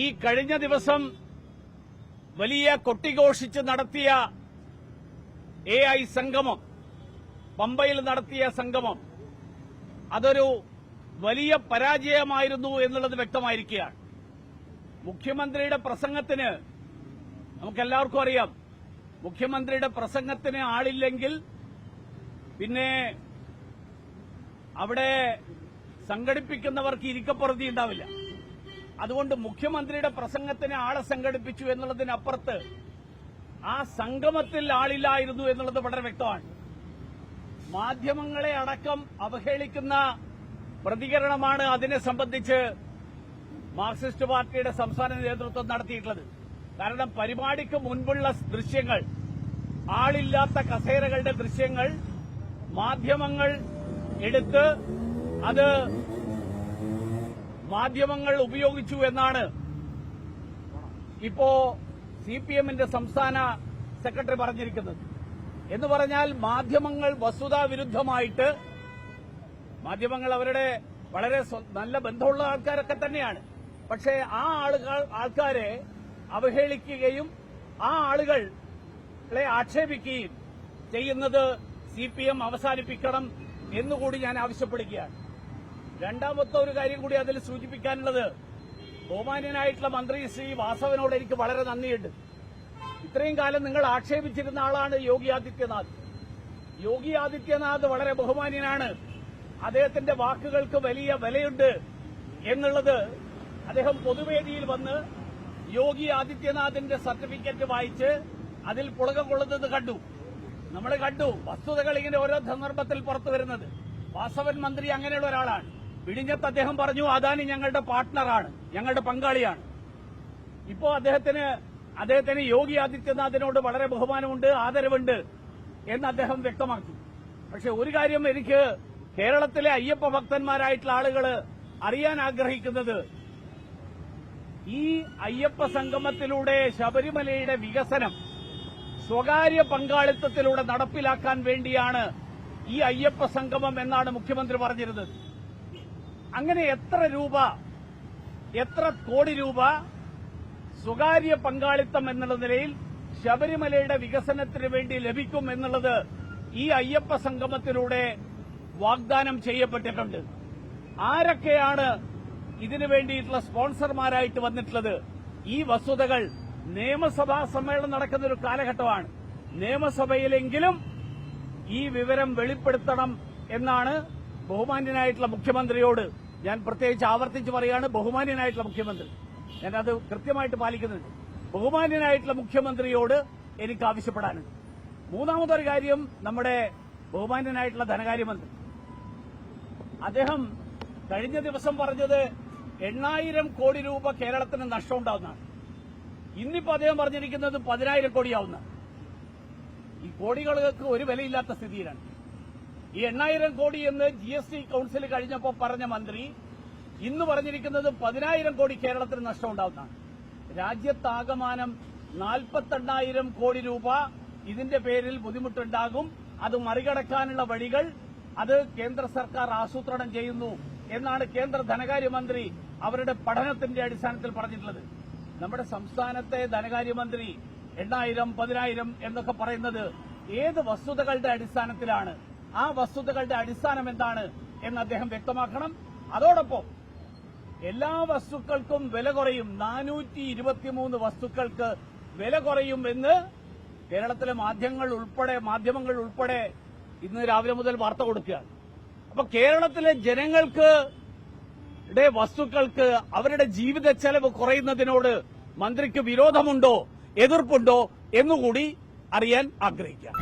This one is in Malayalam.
ഈ കഴിഞ്ഞ ദിവസം വലിയ കൊട്ടിഘോഷിച്ച് നടത്തിയ AI സംഗമം, പമ്പയിൽ നടത്തിയ സംഗമം, അതൊരു വലിയ പരാജയമായിരുന്നു എന്നുള്ളത് വ്യക്തമായിരിക്കുകയാണ്. മുഖ്യമന്ത്രിയുടെ പ്രസംഗത്തിന് നമുക്കെല്ലാവർക്കും അറിയാം, മുഖ്യമന്ത്രിയുടെ പ്രസംഗത്തിന് ആളില്ലെങ്കിൽ പിന്നെ അവിടെ സംഘടിപ്പിക്കുന്നവർക്ക് ഇരിക്കപ്പുറത്തി ഉണ്ടാവില്ല. അതുകൊണ്ട് മുഖ്യമന്ത്രിയുടെ പ്രസംഗത്തിന് ആളെ സംഘടിപ്പിച്ചു എന്നുള്ളതിനപ്പുറത്ത് ആ സംഗമത്തിൽ ആളില്ലായിരുന്നു എന്നുള്ളത് വളരെ വ്യക്തമാണ്. മാധ്യമങ്ങളെ അടക്കം അവഹേളിക്കുന്ന പ്രതികരണമാണ് അതിനെ സംബന്ധിച്ച് മാർക്സിസ്റ്റ് പാർട്ടിയുടെ സംസ്ഥാന നേതൃത്വം നടത്തിയിട്ടുള്ളത്. കാരണം പരിപാടിക്ക് മുൻപുള്ള ദൃശ്യങ്ങൾ, ആളില്ലാത്ത കസേരകളുടെ ദൃശ്യങ്ങൾ മാധ്യമങ്ങൾ എടുത്ത് അത് മാധ്യമങ്ങൾ ഉപയോഗിച്ചു എന്നാണ് ഇപ്പോ CPMന്റെ സംസ്ഥാന സെക്രട്ടറി പറഞ്ഞിരിക്കുന്നത്. എന്ന് പറഞ്ഞാൽ മാധ്യമങ്ങൾ വസ്തുതാവിരുദ്ധമായിട്ട്, മാധ്യമങ്ങൾ അവരുടെ വളരെ നല്ല ബന്ധമുള്ള ആൾക്കാരൊക്കെ തന്നെയാണ്, പക്ഷേ ആ ആൾക്കാരെ അവഹേളിക്കുകയും ആ ആളുകളെ ആക്ഷേപിക്കുകയും ചെയ്യുന്നത് CPM അവസാനിപ്പിക്കണം എന്നുകൂടി ഞാൻ ആവശ്യപ്പെടുകയാണ്. രണ്ടാമത്തെ ഒരു കാര്യം കൂടി അതിൽ സൂചിപ്പിക്കാനുള്ളത്, ബഹുമാന്യനായിട്ടുള്ള മന്ത്രി ശ്രീ വാസവനോട് എനിക്ക് വളരെ നന്ദിയുണ്ട്. ഇത്രയും കാലം നിങ്ങൾ ആക്ഷേപിച്ചിരുന്ന ആളാണ് യോഗി ആദിത്യനാഥ്. യോഗി ആദിത്യനാഥ് വളരെ ബഹുമാന്യനാണ്, അദ്ദേഹത്തിന്റെ വാക്കുകൾക്ക് വലിയ വിലയുണ്ട് എന്നുള്ളത് അദ്ദേഹം പൊതുവേദിയിൽ വന്ന് യോഗി ആദിത്യനാഥിന്റെ സർട്ടിഫിക്കറ്റ് വായിച്ച് അതിൽ പുളകം കൊള്ളുന്നത് കണ്ടു. നമ്മൾ കണ്ടു വസ്തുതകൾ ഇങ്ങനെ ഓരോ സന്ദർഭത്തിൽ പുറത്തു വരുന്നത്. വാസവൻ മന്ത്രി അങ്ങനെയുള്ള ഒരാളാണ്. വിഴിഞ്ഞത്ത് അദ്ദേഹം പറഞ്ഞു, അദാനി ഞങ്ങളുടെ പാർട്ട്ണറാണ്, ഞങ്ങളുടെ പങ്കാളിയാണ്. ഇപ്പോ അദ്ദേഹത്തിന് യോഗി ആദിത്യനാഥിനോട് വളരെ ബഹുമാനമുണ്ട്, ആദരവുണ്ട് എന്ന് അദ്ദേഹം വ്യക്തമാക്കി. പക്ഷെ ഒരു കാര്യം എനിക്ക് കേരളത്തിലെ അയ്യപ്പ ഭക്തന്മാരായിട്ടുള്ള ആളുകൾ അറിയാൻ ആഗ്രഹിക്കുന്നത്, ഈ അയ്യപ്പ സംഗമത്തിലൂടെ ശബരിമലയുടെ വികസനം സ്വകാര്യ പങ്കാളിത്തത്തിലൂടെ നടപ്പിലാക്കാൻ വേണ്ടിയാണ് ഈ അയ്യപ്പ സംഗമം എന്നാണ് മുഖ്യമന്ത്രി പറഞ്ഞിരുന്നത്. അങ്ങനെ എത്ര കോടി രൂപ സ്വകാര്യ പങ്കാളിത്തം എന്നുള്ള നിലയിൽ ശബരിമലയുടെ വികസനത്തിന് വേണ്ടി ലഭിക്കും എന്നുള്ളത് ഈ അയ്യപ്പ സംഗമത്തിലൂടെ വാഗ്ദാനം ചെയ്യപ്പെട്ടിട്ടുണ്ട്. ആരൊക്കെയാണ് ഇതിനു വേണ്ടിയിട്ടുള്ള സ്പോൺസർമാരായിട്ട് വന്നിട്ടുള്ളത്? ഈ വസ്തുതകൾ നിയമസഭാ സമ്മേളനം നടക്കുന്ന ഒരു കാലഘട്ടമാണ്. നിയമസഭയിലെങ്കിലും ഈ വിവരം വെളിപ്പെടുത്തണം എന്നാണ് ബഹുമാന്യനായിട്ടുള്ള മുഖ്യമന്ത്രിയോട് ഞാൻ പ്രത്യേകിച്ച് ആവർത്തിച്ച് പറയുകയാണ്. ബഹുമാന്യനായിട്ടുള്ള മുഖ്യമന്ത്രി, ഞാനത് കൃത്യമായിട്ട് പാലിക്കുന്നുണ്ട്. ബഹുമാന്യനായിട്ടുള്ള മുഖ്യമന്ത്രിയോട് എനിക്ക് ആവശ്യപ്പെടാനുണ്ട്. മൂന്നാമതൊരു കാര്യം, നമ്മുടെ ബഹുമാന്യനായിട്ടുള്ള ധനകാര്യമന്ത്രി, അദ്ദേഹം കഴിഞ്ഞ ദിവസം പറഞ്ഞത് 8,000 കോടി രൂപ കേരളത്തിന് നഷ്ടമുണ്ടാവുന്നതാണ്. ഇന്നിപ്പോ അദ്ദേഹം പറഞ്ഞിരിക്കുന്നത് 10,000 കോടിയാവുന്ന. ഈ കോടികൾക്ക് ഒരു വിലയില്ലാത്ത സ്ഥിതിയിലാണ്. ഈ 8,000 കോടി എന്ന് GST കൌൺസിൽ കഴിഞ്ഞപ്പോൾ പറഞ്ഞ മന്ത്രി ഇന്ന് പറഞ്ഞിരിക്കുന്നത് 10,000 കോടി കേരളത്തിന് നഷ്ടമുണ്ടാവുന്നതാണ്. രാജ്യത്താകമാനം 48,000 കോടി രൂപ ഇതിന്റെ പേരിൽ ബുദ്ധിമുട്ടുണ്ടാകും. അത് മറികടക്കാനുള്ള വഴികൾ അത് കേന്ദ്ര സർക്കാർ ആസൂത്രണം ചെയ്യുന്നു എന്നാണ് കേന്ദ്ര ധനകാര്യമന്ത്രി അവരുടെ പഠനത്തിന്റെ അടിസ്ഥാനത്തിൽ പറഞ്ഞിട്ടുള്ളത്. നമ്മുടെ സംസ്ഥാനത്തെ ധനകാര്യമന്ത്രി 8,000, 10,000 എന്നൊക്കെ പറയുന്നത് ഏത് വസ്തുതകളുടെ അടിസ്ഥാനത്തിലാണ്? ആ വസ്തുതകളുടെ അടിസ്ഥാനം എന്താണ് എന്ന് അദ്ദേഹം വ്യക്തമാക്കണം. അതോടൊപ്പം എല്ലാ വസ്തുക്കൾക്കും വില കുറയും, 423 വസ്തുക്കൾക്ക് വില കുറയും എന്ന് കേരളത്തിലെ മാധ്യമങ്ങൾ ഉൾപ്പെടെ ഇന്ന് രാവിലെ മുതൽ വാർത്ത കൊടുക്കുകയാണ്. അപ്പൊ കേരളത്തിലെ ജനങ്ങൾക്ക് വസ്തുക്കൾക്ക് അവരുടെ ജീവിത ചെലവ് കുറയുന്നതിനോട് മന്ത്രിക്ക് വിരോധമുണ്ടോ, എതിർപ്പുണ്ടോ എന്നുകൂടി അറിയാൻ ആഗ്രഹിക്കാം.